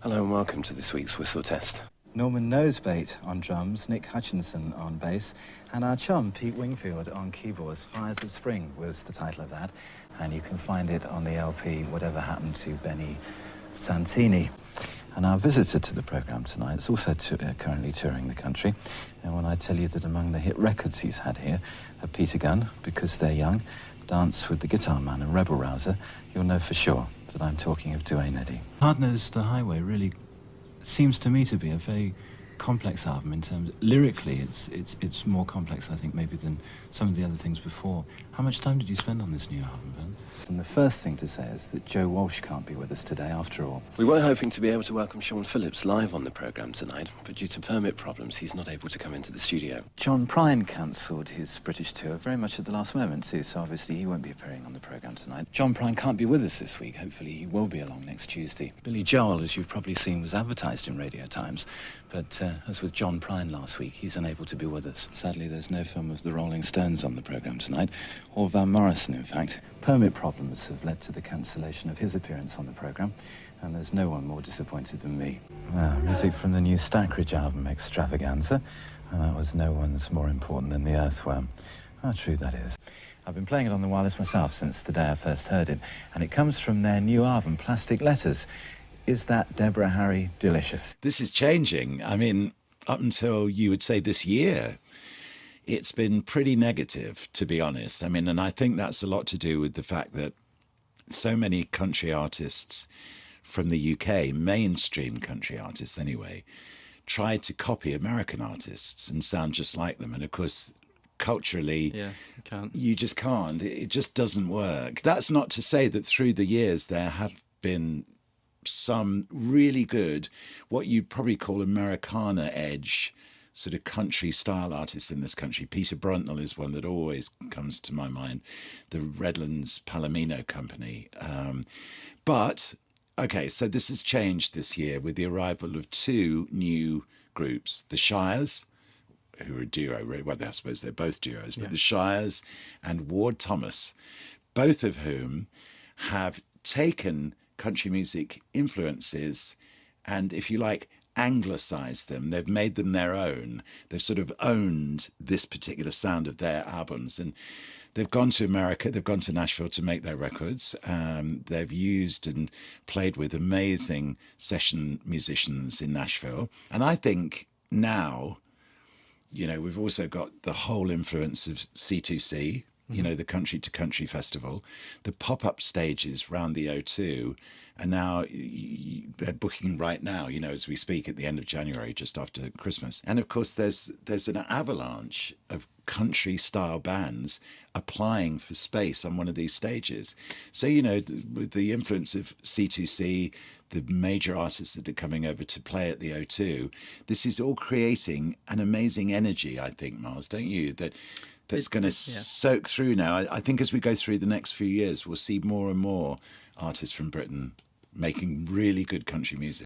Hello and welcome to this week's Whistle Test. Norman Nosebait on drums, Nick Hutchinson on bass, and our chum Pete Wingfield on keyboards. Fires of Spring was the title of that, and you can find it on the LP Whatever Happened to Benny Santini. And our visitor to the programme tonight is also currently touring the country. And when I tell you that among the hit records he's had here are Peter Gunn, Because They're Young, Dance with the Guitar Man and Rebel Rouser, you'll know for sure that I'm talking of Duane Eddy. Hard Nosed Highway really seems to me to be a very complex album in terms lyrically. It's more complex, I think, maybe than some of the other things before. How much time did you spend on this new album, Ben? And the first thing to say is that Joe Walsh can't be with us today after all. We were hoping to be able to welcome Sean Phillips live on the programme tonight, but due to permit problems, he's not able to come into the studio. John Prine cancelled his British tour very much at the last moment too, so obviously he won't be appearing on the programme tonight. John Prine can't be with us this week. Hopefully he will be along next Tuesday. Billy Joel, as you've probably seen, was advertised in Radio Times, but as with John Prine last week, he's unable to be with us. Sadly, there's no film of the Rolling Stones on the programme tonight, or Van Morrison, in fact. Permit problems have led to the cancellation of his appearance on the programme, and there's no one more disappointed than me. Music from the new Stackridge album, Extravaganza, and that was No One's More Important Than the Earthworm. How true that is. I've been playing it on the wireless myself since the day I first heard it, and it comes from their new album, Plastic Letters. Is that, Deborah Harry, delicious? This is changing. I mean, up until, you would say, this year, it's been pretty negative, to be honest. I mean, and I think that's a lot to do with the fact that so many country artists from the UK, mainstream country artists anyway, tried to copy American artists and sound just like them. And of course, culturally, you just can't. It just doesn't work. That's not to say that through the years there have been some really good, what you'd probably call Americana edge, sort of country style artists in this country. Peter Bruntnell is one that always comes to my mind, the Redlands Palomino Company. But, okay, so this has changed this year with the arrival of two new groups, the Shires, who are a duo, well, I suppose they're both duos, but the Shires and Ward Thomas, both of whom have taken country music influences and, if you like, anglicized them. They've made them their own. They've sort of owned this particular sound of their albums. And they've gone to America, they've gone to Nashville to make their records. They've used and played with amazing session musicians in Nashville. And I think now, you know, we've also got the whole influence of C2C, you know, the Country to Country Festival, the pop-up stages round the O2, and now they're booking right now, you know, as we speak at the end of January, just after Christmas. And of course, there's an avalanche of country-style bands applying for space on one of these stages. So, you know, with the influence of C2C, the major artists that are coming over to play at the O2, this is all creating an amazing energy, I think, Miles, don't you? That's going to soak through now. I think as we go through the next few years, we'll see more and more artists from Britain making really good country music.